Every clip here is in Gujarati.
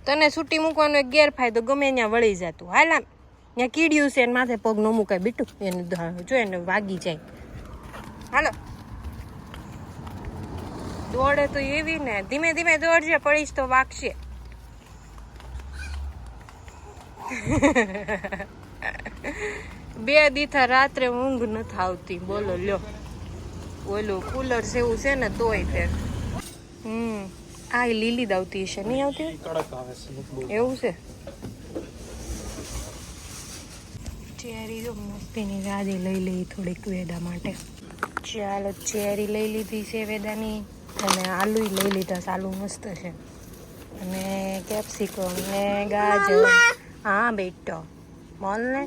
તને છૂટી મૂકવાનો એક ગેરફાયદો ગમે ત્યાં વળી જતું. હાલ આમ ત્યાં કીડ્યું છે એને માથે પગ ન મુકાય બીટું, એને જો એને વાગી જાય. હાલો દોડે તો એવી ને, ધીમે ધીમે દોડજે, પડીશ તો વાગશે. બે દીથા રાત્રે ઊંઘ નથી આવતી, બોલો લ્યો. ઓલું કુલર જેવું છે ને તોય તે આ લીલી જ આવતી હશે, નહીં આવતી? એવું છે. ચેરી જો મસ્તીની ગાદી લઈ લઈ થોડીક વેદા માટે. ચાલો ચેરી લઈ લીધી છે વેદાની, અને આલુ લઈ લીધા છે. આલુ મસ્ત છે, અને કેપ્સિકમ ને ગાજર. હા બેટો મોલ ને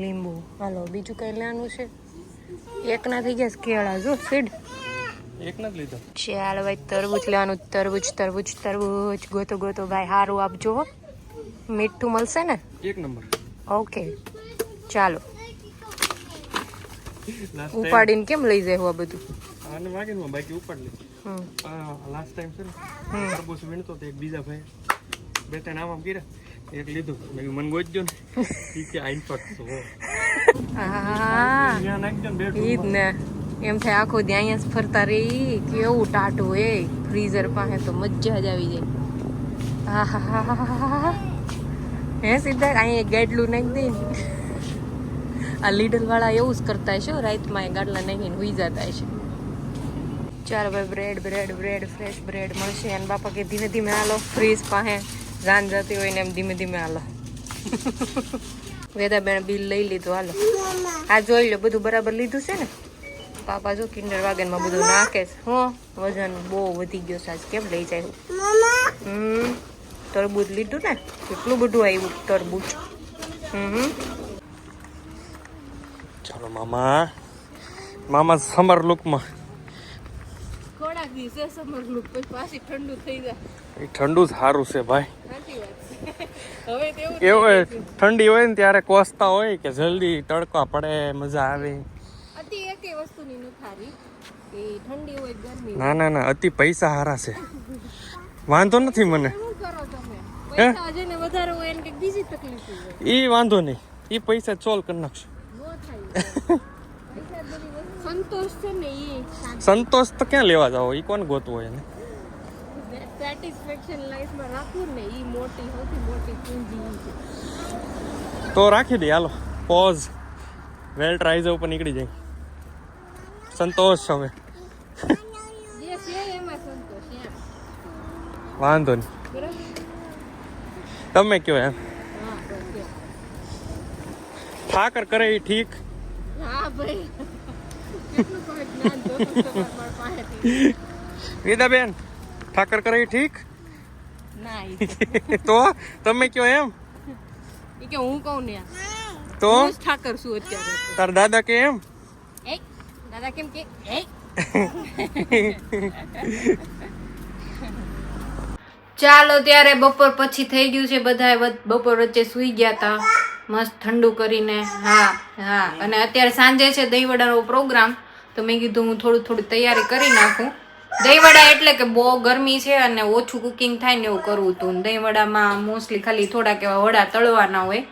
લીંબુ. હાલો બીજું કઈ લેવાનું છે? એક ના થઈ ગયા કેળા, જો સીડ એક ના લીધા. ચાલો ભાઈ તરબૂચ લેવાનું. તરબૂચ તરબૂચ તરબૂચ ગોતો ગોતો ભાઈ, સારું આપજો. મીઠું મળશે ને? એક નંબર. ઓકે ચાલો. ઉપાડીને કેમ લઈ જાય આ બધું? આને વાગીને બાકી ઉપાડ લે. લાસ્ટ ટાઈમ છે ને તરબૂચ વીણતો તો એક બીજા ભાઈ બે ત્રણ આમ કર્યા, એક લીધું. મેં મન ગોતજો ને ઠીક છે આઈન પડતો. હા ઈ જ ને, એમ થાય આખો દી અહીંયા જ ફરતા રહી. કેવું ટાટું એ ફ્રીઝર પાસે તો મજા જ આવી જાય. હા હા હા હે સીધા અહીંયા ગાડલું નાખી દે ને. આ લીડલ વાળા એવું જ કરતા છે, રાતમાં એ ગાડલા નાખીને હુઈ જતા છે. ચાલો ભાઈ bread bread bread fresh bread મળશે. અને બાપા કે ધીમે ધીમે હાલો, ફ્રીજ પાસે જાન જતી હોય ને એમ ધીમે ધીમે હાલો. વેદાબેન બિલ લઈ લીધું. હાલો આ જોઈ લો બધું બરાબર લીધું છે ને? પાપા જો કિન્ડર વાગનમાં બધું નાખે છે. હું વજન બહુ વધી ગયો છે આજ, કેમ લઈ જાય? તરબૂચ લીધું ને, કેટલું બધું આવ્યું તરબૂચ. ચાલો મામા, મામા સમર લુકમાં. થોડાક દિવસે સમર લુક પછી પાછી ઠંડુ થઈ જાય. ઠંડુ જ સારું છે ભાઈ. હવે એવું ઠંડી હોય ને ત્યારે કોસતા હોય કે જલ્દી તડકા પડે, મજા આવે. અતિ એકે વસ્તુની નથારી એ ઠંડી હોય ગરમી. ના ના ના, અતિ પૈસા હારા છે, વાંધો નથી મને. શું કરો તમે? પૈસા જેને વધારે હોય એને કઈક બીજી તકલીફ હોય. ઈ વાંધો નહીં, ઈ પૈસા ચોલ કરી નાખશું. નો થાય. સંતોષ છે ને ઈ. સંતોષ તો ક્યાં લેવા જાવ? ઈ કોણ ગોતવો હોય એને? સેટિસ્ફેક્શન લાઈફમાં રાખવું ને ઈ મોટી સૌથી મોટી પૂંજી છે. તો રાખી દે. હાલો પોઝ, વેલ ટ્રાઈઝ ઉપર નીકળી જાય. સંતોષ હવે વાંધો નહીં, તમે કયો એમ. ઠાકર કરે એ ઠીક. હા ભાઈ વેદાબેન ઠાકર કરે એ ઠીક. તો તમે કયો એમ. કે હું કહું ને તો ઠાકર શું અત્યારે? તાર દાદા કે એમ. દાદા કેમ કે ચાલો ત્યારે બપોર પછી થઈ ગયું છે, બધા બપોર વચ્ચે સુઈ ગયા હતા મસ્ત ઠંડુ કરીને. હા હા, અને અત્યારે સાંજે છે દહીંવડાનો પ્રોગ્રામ, તો મેં કીધું હું થોડું તૈયારી કરી નાખું. દહીંવડા એટલે કે બહુ ગરમી છે અને ઓછું કુકિંગ થાય ને એવું કરવું હતું. દહીંવડામાં મોસ્ટલી ખાલી થોડાક એવા વડા તળવાના હોય,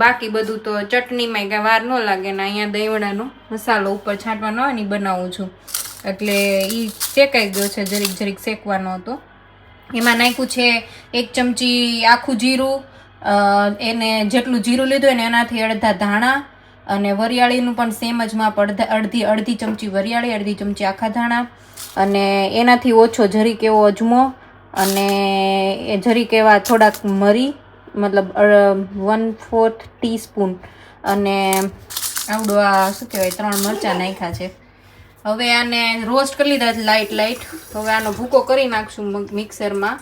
બાકી બધું તો ચટણીમાં કાંઈ વાર ન લાગે ને. અહીંયા દહીંવડાનો મસાલો ઉપર છાંટવાનો હોય ને બનાવું છું, એટલે એ શેકાઈ ગયો છે. જરીક જરીક શેકવાનો હતો. એમાં નાખ્યું છે 1 ચમચી આખું જીરું, એને જેટલું જીરું લીધું હોય ને એનાથી અડધા ધાણા, અને વરિયાળીનું પણ સેમ જ માપ, અડધી ચમચી વરિયાળી, અડધી ચમચી આખા ધાણા, અને એનાથી ઓછો જરીક એવો અજમો, અને જરીક એવા થોડાક મરી, મતલબ 1/4 ટીસ્પૂન, અને આવડું આ શું કહેવાય 3 મરચાં નાખ્યા છે. હવે આને રોસ્ટ કરી લીધા લાઈટ. હવે આનો ભૂકો કરી નાખશું મિક્સરમાં,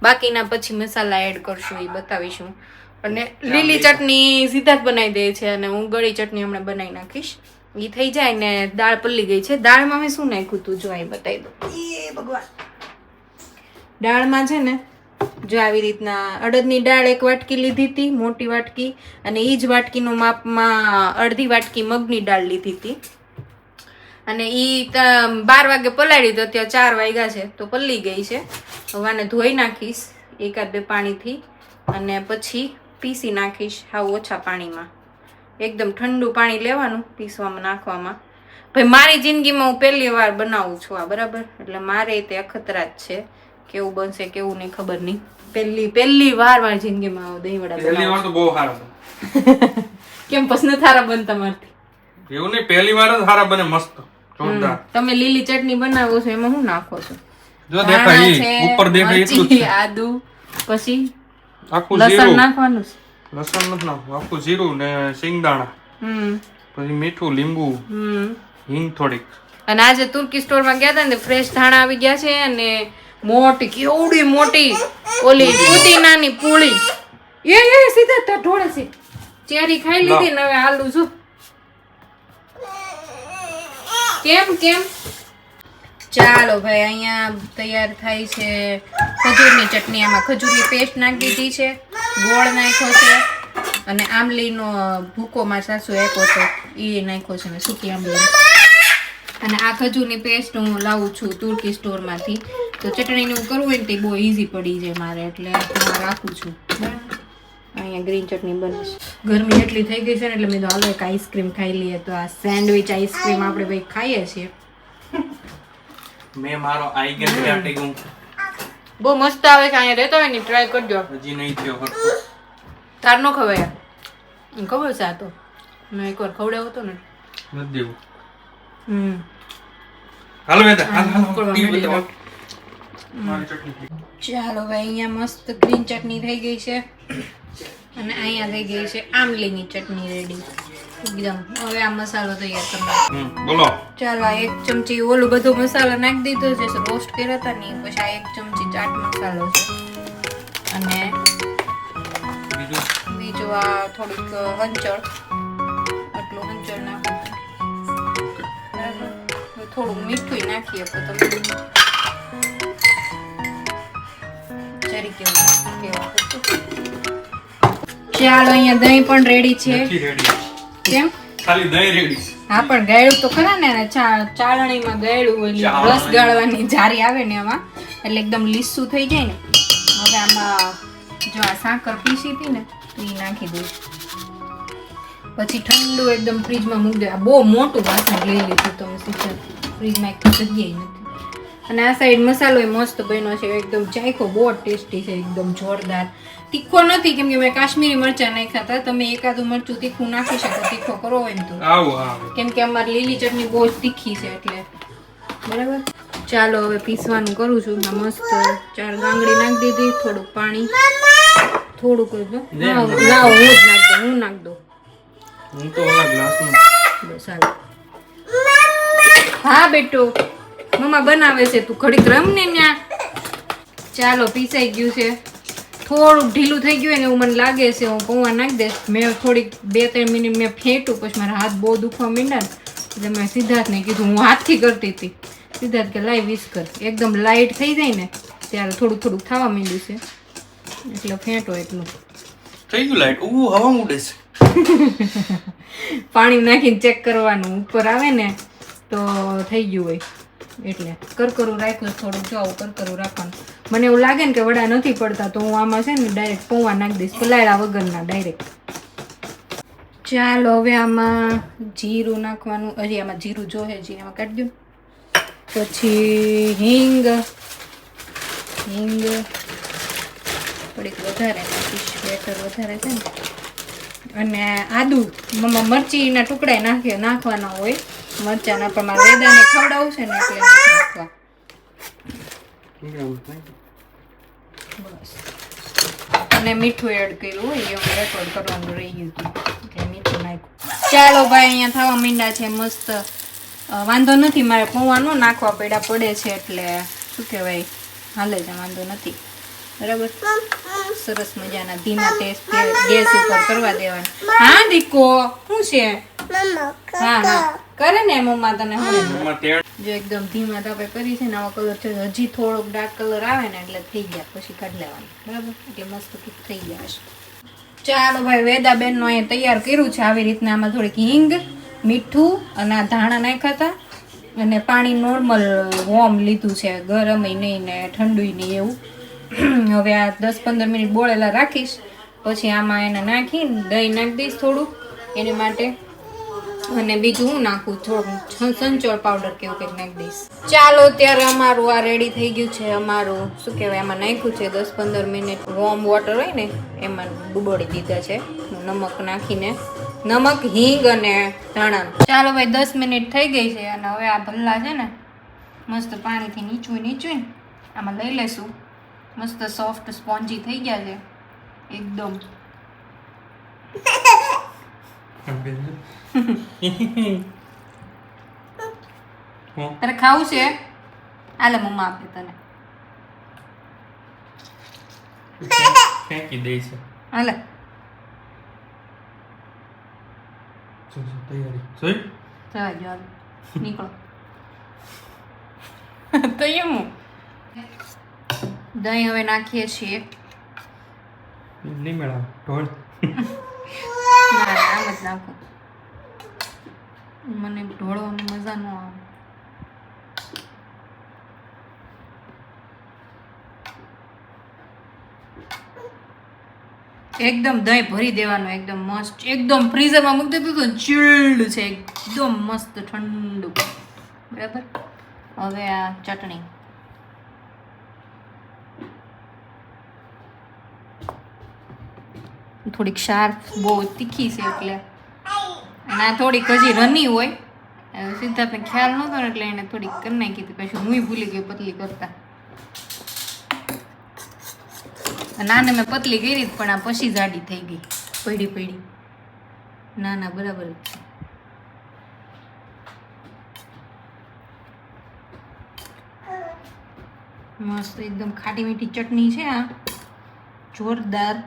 બાકીના પછી મસાલા એડ કરશું, એ બતાવીશું. અને લીલી ચટણી સીધા જ બનાવી દે છે, અને હું ગળી ચટણી હમણાં બનાવી નાખીશ. એ થઈ જાય ને દાળ પલ્લી ગઈ છે. દાળમાં મેં શું નાખ્યું તું જો અહીં બતાવી દો. એ ભગવાન, દાળમાં છે ને જો આવી રીતના અડદની દાળ 1 વાટકી લીધી હતી, મોટી વાટકી, અને એ જ વાટકીનો માપમાં અડધી વાટકી મગની દાળ લીધી હતી. અને ઈ 12 વાગે પલાળી, તો અત્યારે 4 વાગ્યા છે તો પલ્લી ગઈ છે. હવે આને ધોઈ નાખીશ. એકાદ બે પાણીથી, અને પછી પીસી નાખીશ હાવ ઓછા પાણીમાં. એકદમ ઠંડુ પાણી લેવાનું પીસવામાં નાખવામાં. ભાઈ મારી જિંદગીમાં હું પહેલી વાર બનાવું છું આ, બરાબર, એટલે મારે તે અખતરા જ છે. કેવું બનશે કેવું નહીં ખબર નહીં. પહેલી વાર મારી જિંદગીમાં દહીં વડા પહેલી વાર તો બહુ સારા કેમ પસંદ થારા બન તમારથી? એવું નહીં, પહેલી વાર જ સારા બને, મસ્ત જોરદાર. તમે લીલી ચટણી બનાવો છો એમાં શું નાખો છો? જો દેખાય ઉપર દેખાય એટલું જ છે. આદુ, પછી આખું લસણ જીરું નાખવાનું છે. લસણ નથી નાખવું, આખું જીરું ને સિંગદાણા, પછી મીઠું, લીંબુ, હિંગ થોડીક. અને આજે તુર્કી સ્ટોર માં ગયા હતા ને ફ્રેશ ધાણા આવી ગયા છે, અને મોટી કેવડી મોટી ઓલી પુદીનાની પૂળી. એ સીધા તા ઢોળે છે. ચેરી ખાઈ લીધી ને હવે આલુ જો. કેમ ચાલો ભાઈ, અહીંયા તૈયાર થાય છે ખજૂરની ચટણી. આમાં ખજૂરની પેસ્ટ નાખી દીધી છે, ગોળ નાખ્યો છે, અને આંબલીનો ભૂકો માં સાસુ આપ્યો હતો એ નાખ્યો છે ને સૂકી આંબલી. અને આ ખજૂરની પેસ્ટ હું લાવું છું તુર્કી સ્ટોર માંથી. તો ચટણીનું કરવું હોય ને તે બહુ ઈઝી પડી જાય મારે, એટલે હું રાખું છું. બરાબર, અહીંયા ગ્રીન ચટણી બને છે. ગરમી એટલી થઈ ગઈ છે ને એટલે મેં તો હાલો એક આઈસ્ક્રીમ ખાઈ લઈએ. તો આ સેન્ડવિચ આઈસ્ક્રીમ આપણે ભાઈ ખાઈએ છીએ. મેં મારો આઈગન ચાટી ગયું, બહુ મસ્ત આવે છે. અહીંયા રહેતો હોય ને ટ્રાય કરજો. હજી નહીં થયો હરખો. તાર નો ખવાય? ખબર છે આ તો મેં એકવાર ખવડાવ્યો હતો ને. નથી દેવું. હાલો બેટા, હાલો ટીવી બતાવો. મારી ચટણી. ચાલો ભાઈ, અહીંયા મસ્ત ગ્રીન ચટણી થઈ ગઈ છે, અને અહીંયા થઈ ગઈ છે આમલીની ચટણી રેડી એકદમ. હવે આ મસાલો તૈયાર કરવાનો. બોલો. ચાલો, આ 1 ચમચી ઓલું બધો મસાલો નાખી દીધો છે, રોસ્ટ કર્યા હતા ને. પછી આ 1 ચમચી ચાટ મસાલો છે, અને બીજું આ થોડીક હંચળ. આટલું હંચળ નાખો, બરાબર. થોડું મીઠું નાખીએ તો તમે જરી કેવું. ચાલો, અહીંયા દહીં પણ રેડી છે. કેમ? ખાલી દહીં રેડી છે. હા, પણ ગાળ્યું તો ખરા ને. ચાળણીમાં ગાળ્યું ઓલી રસ ગાળવાની જારી આવે ને એમાં, એટલે એકદમ લીસું થઈ જાય ને. હવે આમાં જો આ સાકર પીસી હતી ને એ નાખી દઈશ. પછી ઠંડુ એકદમ ફ્રીજમાં મૂકી દે. આ બહુ મોટું વાસણ લઈ લીધું તમે સીધા ફ્રીજમાં, એક જગ્યાએ નથી. અને આ સાઈડ મસાલો મસ્ત બન્યો છે એકદમ. ચાખો, બહુ ટેસ્ટી છે એકદમ જોરદાર. તીખો નથી કેમ કે મેં કાશ્મીરી મરચાં નાખ્યા હતા. તમે એકાદું મરચું તીખું નાખી શકો, તીખો કરવો હોય ને તો. કેમ કે અમારી લીલી ચટણી બહુ જ તીખી છે એટલે. બરાબર, ચાલો હવે પીસવાનું કરું છું. મસ્ત 4 ગાંગડી નાખી દીધી, થોડુંક પાણી, થોડુંક જ લાવો હું નાખ દઉં. બસ હાલો. હા બેટો, મમ્મા બનાવે છે, તું ઘડીક રમ ને ન્યા. ચાલો, પીસાઈ ગયું છે. થોડુંક ઢીલું થઈ ગયું ને એવું મને લાગે છે. હું પૌવા નાખી દઈશ. મેં થોડીક 2-3 મિનિટ મેં ફેંટ્યું, પછી મારા હાથ બહુ દુખવા માંડ્યા એટલે મેં સિદ્ધાર્થને કીધું. હું હાથથી કરતી હતી. સિદ્ધાર્થ કે લાઈ વિસ કર. એકદમ લાઇટ થઈ જાય ને ત્યારે થોડુંક થવા માંડ્યું છે, એટલે ફેંટો એટલું થઈ ગયું લાઈટ. હવા ઉડે છે. પાણી નાખીને ચેક કરવાનું, ઉપર આવે ને તો થઈ ગયું હોય. એટલે કરકરું રાખ્યું થોડુંક. જો કરકરું રાખવાનું. મને એવું લાગે ને કે વડા નથી પડતા તો હું આમાં છે ને ડાયરેક્ટ પૌવા નાખી દઈશ, પલાળ્યા વગરના ડાયરેક્ટ. ચાલો, હવે આમાં જીરું નાખવાનું. હજી આમાં જીરું જોહે, જી આમાં કાઢી દઉં. પછી હિંગ થોડીક વધારે નાખીશ, બેટર વધારે છે ને. અને આદુ, મમ્મા મરચીના ટુકડા નાખવાના હોય. મરચાના પણ મારે વેદાને ખવડાવવું છે ને એટલે નાખવા. બસ, અને મીઠું એડ કર્યું હોય એ હું રેકોર્ડ કરવાનું રહી ગયું હતું એટલે મીઠું નાખ્યું. ચાલો ભાઈ, અહીંયા થવા માંડ્યા છે મસ્ત. વાંધો નથી, મારે પૌવા ન નાખવા પડે છે એટલે શું કહેવાય, હાલે છે, વાંધો નથી. બરાબર, સરસ મજાના ધીમા ગેસ ઉપર કરવા દેવાના. હા દીકો, શું છે? હા કરે ને મમ્મા તને. જો એકદમ ધીમા તાપે કરી છે ને, આવો કલર છે. હજી થોડોક ડાર્ક કલર આવે ને એટલે થઈ ગયા, પછી કાઢી લેવાનું. બરાબર, એટલે મસ્ત થઈ ગયા હશે. ચાલો ભાઈ, વેદાબેનનો અહીંયા તૈયાર કર્યું છે આવી રીતના. આમાં થોડીક હિંગ, મીઠું અને આ ધાણા નાખ્યા હતા, અને પાણી નોર્મલ વોર્મ લીધું છે, ગરમ નહીં ને ઠંડુ નહીં એવું. હવે આ 10-15 મિનિટ બોળેલા રાખીશ, પછી આમાં એને નાખીને દહીં નાખી દઈશ થોડું એને માટે, અને બીજું હું નાખું થોડું સંચોળ પાવડર કેવું કંઈક નાખી દઈશ. ચાલો ત્યારે અમારું આ રેડી થઈ ગયું છે. અમારું શું કહેવાય, એમાં નાખ્યું છે 10-15 મિનિટ વોર્મ વોટર હોય ને એમાં ડૂબોળી દીધા છે નમક નાખીને, નમક, હિંગ અને ધાણા. ચાલો ભાઈ 10 મિનિટ થઈ ગઈ છે અને હવે આ ભલ્લા છે ને મસ્ત પાણીથી નીચું આમાં લઈ લેશું. મસ્ત સોફ્ટ સ્પોન્જી થઈ ગયા છે એકદમ. તારે ખાવું છે? આલે મમ્મા આપે તને. ફેંકી દે છે. હાલે તૈયારી જોઈ જવા જો, નીકળો. તો એમ દહીં હવે નાખીએ છીએ. લીમડા ઢોળ. ના આમ જ નાખો, મને ઢોળવાની મજા ન આવે. એકદમ દહીં ભરી દેવાનું, એકદમ મસ્ત, એકદમ ફ્રીઝરમાં મૂકી દીધું તો ચિલ્ડ છે, એકદમ મસ્ત ઠંડુ. બરાબર. હવે આ ચટણી થોડીક શાર્પ, બહુ તીખી છે એટલે, અને આ થોડીક હજી રની હોય. સિદ્ધાર્થને ખ્યાલ નહોતો ને એટલે એને થોડીક કરી નાખી હતી, પછી હું ભૂલી ગઈ પતલી કરતા. નાને મેં પતલી કરી પણ આ પછી જાડી થઈ ગઈ, પડી. ના બરાબર જ છે. મસ્ત એકદમ ખાટી મીઠી ચટણી છે આ, જોરદાર.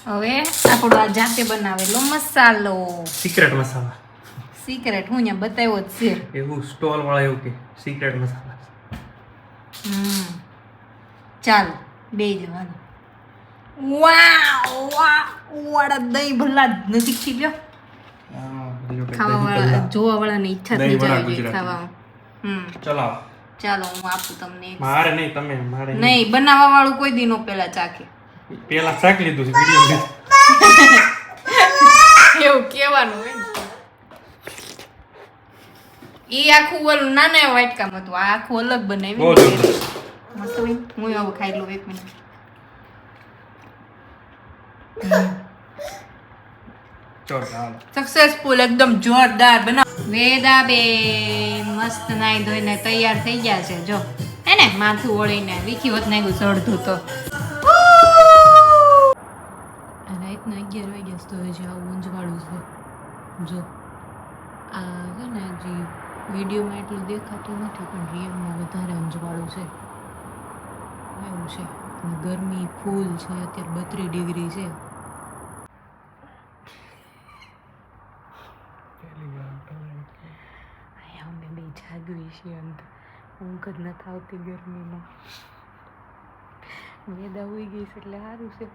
હવે આપણો આ જાતે બનાવેલો મસાલો, સિક્રેટ મસાલા. સિક્રેટ હું અહીંયા બતાવ્યો જ છે એવું સ્ટોલ વાળા એવું કે સિક્રેટ મસાલા. ચાલો બે જવાનું. વાળા દહીં ભલ્લા નજીક થી લ્યો. ખાવા વાળા, જોવા વાળાની ઈચ્છા થઈ જાય ખાવામાં. ચલાવો. ચાલો હું આપું તમને. મારે નહીં, તમે મારે નહીં, બનાવવા વાળું કોઈ દી નો પેલા ચાખે. પેલા શાક લીધું છે વિડિયો એવું કહેવાનું હોય ને. એ આખું ઓલું નાના એવા વાટકામાં હતું, આ આખું અલગ બનાવી મસ્ત હોય. હું હવે ખાઈ લઉં 1 મિનિટ. સક્સેસફુલ, એકદમ જોરદાર બનાવ. વેદાબેન મસ્ત નાઈ ધોઈને તૈયાર થઈ ગયા છે જો, હે ને, માથું ઓળીને વીખી વત નાખ્યું સડધું તો. રાતના 11 વાગ્યા તો હજી આવું ઊંઝવાળું છે જો. આ છે ને હજી વિડીયોમાં એટલું દેખાતું નથી પણ રિયલમાં વધારે ઊંઝવાળું છે એવું છે. ગરમી ફૂલ છે, અત્યારે 32 ડિગ્રી છે. અમે બે જાગવી છીએ, ઊંઘ જ નથી આવતી ગરમીમાં. વેદા હોઈ ગઈ છે એટલે સારું છે,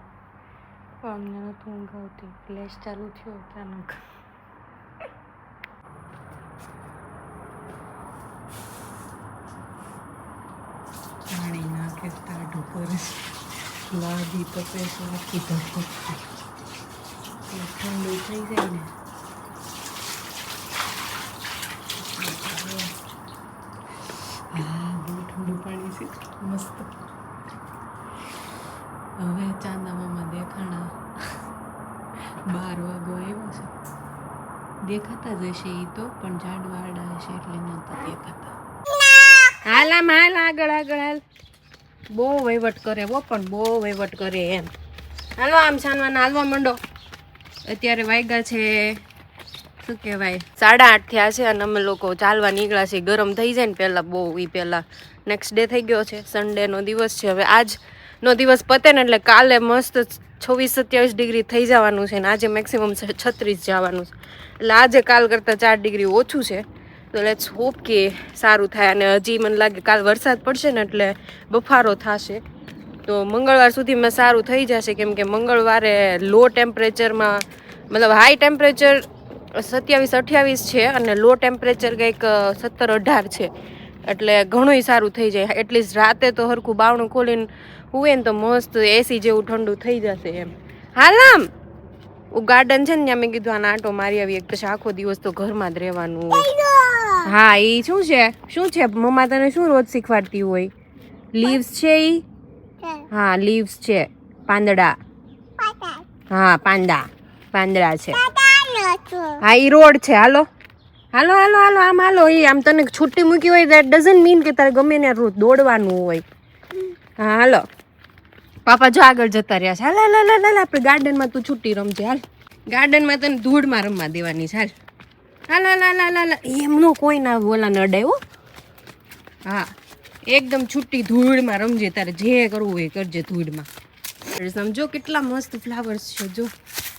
પણ અમને નથી ઊંઘ આવતી. ફ્લેશ ચાલુ થયો અચાનક. પાણી નાખે સ્ટાર્ટ ઉપર લાદી તપે છે આખી ધરપક ઠંડુ થઈ જાય ને. હા બહુ ઠંડુ પાણી છે, મસ્ત. હવે ચાંદા મામા દેખાણા, 12 વાગો આવ્યો છે. દેખાતા જ હશે એ તો, પણ ઝાડવાડા હશે એટલે નહોતા દેખાતા. હાલ આગળ હાલ. બહુ વહીવટ કરે હો, પણ બહુ વહીવટ કરે એમ. હાલો આમ છાનવાના હાલવા માંડો. અત્યારે વાગ્યા છે શું કહેવાય 8:30 થયા છે અને અમે લોકો ચાલવા નીકળ્યા છીએ. ગરમ થઈ જાય ને પહેલાં બહુ, એ પહેલાં નેક્સ્ટ ડે થઈ ગયો છે, સન્ડેનો દિવસ છે. હવે આજનો દિવસ પતે ને એટલે કાલે મસ્ત 26-27 ડિગ્રી થઈ જવાનું છે ને આજે મેક્સિમમ 36 જવાનું છે. એટલે આજે કાલ કરતાં 4 ડિગ્રી ઓછું છે. તો લેટ્સ હોપ કે સારું થાય. અને હજી મને લાગે કાલ વરસાદ પડશે ને એટલે બફારો થશે, તો મંગળવાર સુધીમાં સારું થઈ જશે. કેમ કે મંગળવારે લો ટેમ્પરેચરમાં, મતલબ હાઈ ટેમ્પરેચર 27-28 છે અને લો ટેમ્પરેચર કંઈક 17-18 છે. એટલે ઘણુંય સારું થઈ જાય. એટલીસ્ટ રાતે તો હરખું બાવણું ખોલીને હુએ ને તો મસ્ત એસી જેવું ઠંડુ થઈ જશે એમ. હાલ આમ ગાર્ડન છે ને ત્યાં મેં કીધું આને આંટો મારી આવી એક પછી આખો દિવસ તો ઘરમાં જ રહેવાનું હોય. હા એ શું છે મમ્મા તને શું રોજ શીખવાડતી હોય? લીવ્સ છે ઈ? હા લીવ્સ છે. પાંદડા. હા પાંદડા છે. હા ઈ રોડ છે. હાલો હાલો હાલો હાલો આમ હાલો. એ આમ તને છુટ્ટી મૂકી હોય દેટ ડઝન્ટ મીન કે તારે ગમે ને રોજ દોડવાનું હોય. હા હાલો પાપા જો આગળ જતા રહ્યા છે. હાલ હાલ હાલ હાલ આપણે ગાર્ડનમાં તું છુટ્ટી રમજે. હાલ ગાર્ડનમાં તને ધૂળમાં રમવા દેવાની છે. હાલ હાલ હાલ હાલ હાલ એમનો કોઈ ના ઓલા ન અડાય હો. હા એકદમ છુટ્ટી ધૂળમાં રમજે. તારે જે કરવું હોય કરજે ધૂળમાં. સમજો કેટલા મસ્ત ફ્લાવર્સ છે. જો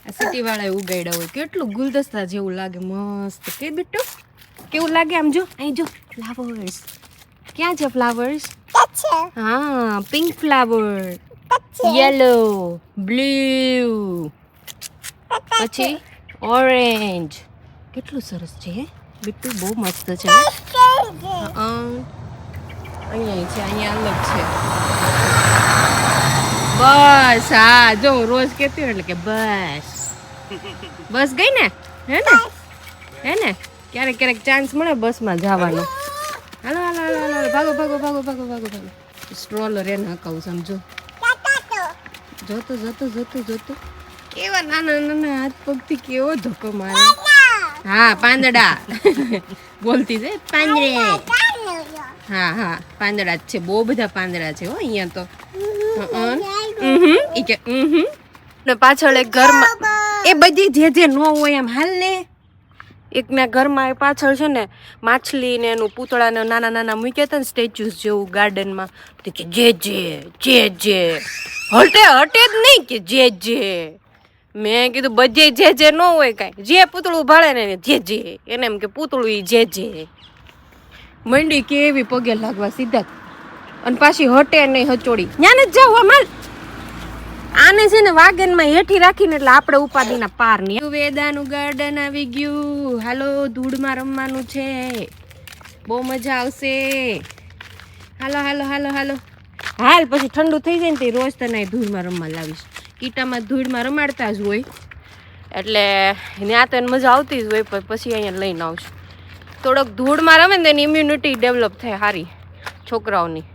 આ સિટી વાળાએ ઉગાડ્યા હોય કેટલું ગુલદસ્તા જેવું લાગે મસ્ત. કે બેટુ કેવું લાગે આમ જો અહીં જો ફ્લાવર્સ. ક્યાં છે ફ્લાવર્સ? હા પિંક ફ્લાવર, યલો, બ્લુ, પછી ઓરેન્જ. કેટલું સરસ છે હે બેટુ બહુ મસ્ત છે. અહીંયા છે અહીંયા અલગ છે. બસ હા જો રોજ કેતી હોય એટલે કે બસ ગઈ ને હે ને ક્યારેક ક્યારેક ચાન્સ મળે બસમાં જવાનો. હાલો હાલો હાલો હાલો ભાગો ભાગો ભાગો ભાગો ભાગો ભાગો. સ્ટ્રોલર એને હકાવું સમજો. જોતો જોતો જોતો જોતો કેવા નાના નાના હાથ પગથી કેવો ધક્કો મારે. હા પાંદડા બોલતી છે પાંદડે. હા હા પાંદડા જ છે. બહુ બધા પાંદડા છે હો અહીંયા તો. ઈ કે ને પાછળ એક ઘરમાં એ બધી જે ન હોય એમ હાલ ને એકના ઘરમાં એ પાછળ છે ને માછલી ને એનું પૂતળા ને નાના નાના મૂક્યા હતા ને સ્ટેચ્યુસ જેવું ગાર્ડનમાં. તો કે જે હટે જ નહીં કે જે મેં કીધું બધે જે ન હોય કાંઈ. જે પૂતળું ભાળે ને જે એને એમ કે પૂતળું ઈ જે મંડી કેવી પગે લાગવા સીધા. અને પાછી હટે નહીં હચોડી ત્યાં જ જાવ અમાલ. આને છે ને વાગનમાં હેઠી રાખીને એટલે આપણે ઉપાધિના પાર નહીં. વેદાનું ગાર્ડન આવી ગયું. હાલો ધૂળમાં રમવાનું છે બહુ મજા આવશે. હાલો હાલો હાલો હાલો હાલ પછી ઠંડુ થઈ જાય ને તે રોજ તને ધૂળમાં રમવા લાવીશ. કીટામાં ધૂળમાં રમાડતા જ હોય એટલે ત્યાં તો એને મજા આવતી જ હોય પણ પછી અહીંયા લઈને આવશું. થોડોક ધૂળમાં રમે ને તેની ઇમ્યુનિટી ડેવલપ થાય સારી છોકરાઓની.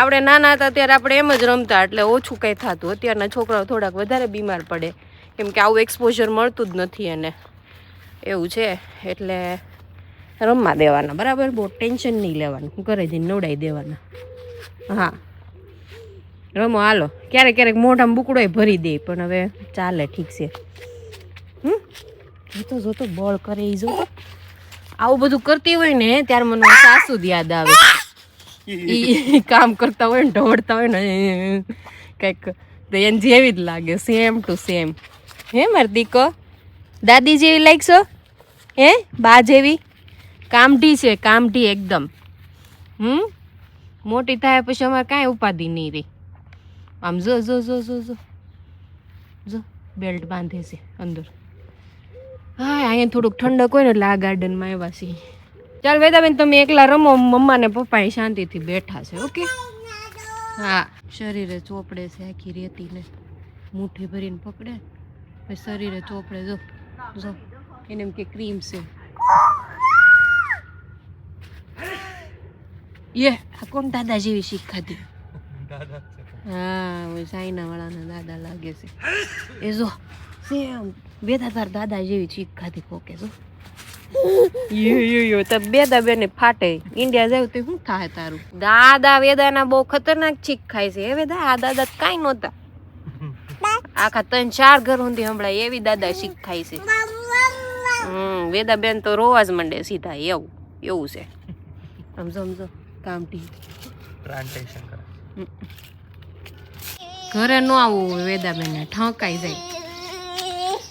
આપણે નાના હતા ત્યારે આપણે એમ જ રમતા એટલે ઓછું કંઈ થતું. અત્યારના છોકરાઓ થોડાક વધારે બીમાર પડે કેમ કે આવું એક્સપોઝર મળતું જ નથી એને એવું છે. એટલે રમવા દેવાના બરાબર. બહુ ટેન્શન નહીં લેવાનું. ઘરે જઈને નવડાવી દેવાના. હા રમો હાલો. ક્યારેક ક્યારેક મોઢામાં બુકડોય ભરી દે પણ હવે ચાલે ઠીક છે. જોતો જોતો બળ કરે એ જો. આવું બધું કરતી હોય ને ત્યારે મને સાસુ જ યાદ આવે. ઈ કામ કરતા હોય ને ઢોળતા હોય ને કંઈક તો એને જેવી જ લાગે સેમ ટુ સેમ. હે મારી દીકો દાદી જેવી લાગશો હે બા જેવી. કામઢી છે કામઢી એકદમ. મોટી થાય પછી અમારે કાંઈ ઉપાધિ નહીં રહી. આમ જો જો જો જો જો જો બેલ્ટ બાંધે છે અંદર. હા અહીંયા થોડુંક ઠંડક હોય ને એટલે આ ગાર્ડનમાં આવ્યા છીએ. ચાલ વેદાબેન તમે એકલા રમો. મમ્મા ને પપ્પા એ શાંતિથી બેઠા છે. ઓકે હા શરીરે ચોપડે છે આખી રેતીને મુઠ્ઠી ભરીને પકડે પછી શરીરે ચોપડે. જો જો એને એમ કે ક્રીમ છે. યે આ કોણ દાદા જેવી શીખ ખાધી? હા ચાઇના વાળાના દાદા લાગે છે એ. જો સેમ બેદા તાર દાદા જેવી શીખ ખાધી કોકે. જો યો તો બેદા બેને ફાટે. ઇન્ડિયા જાવ તો શું થાય તારું? દાદા વેદાના બહુ ખતરનાક ચીક ખાય છે. એ વેદા આ દાદા કાંઈ નહોતા. આખા 3-4 ઘર સુધી હમણાં એવી દાદા શીખ ખાય છે. વેદા બેન તો રોવા જ મંડે સીધા. એવું છે. સમજો સમજો કામટી ઘરે ન આવું વેદા બેન ઠંકાઈ જાય.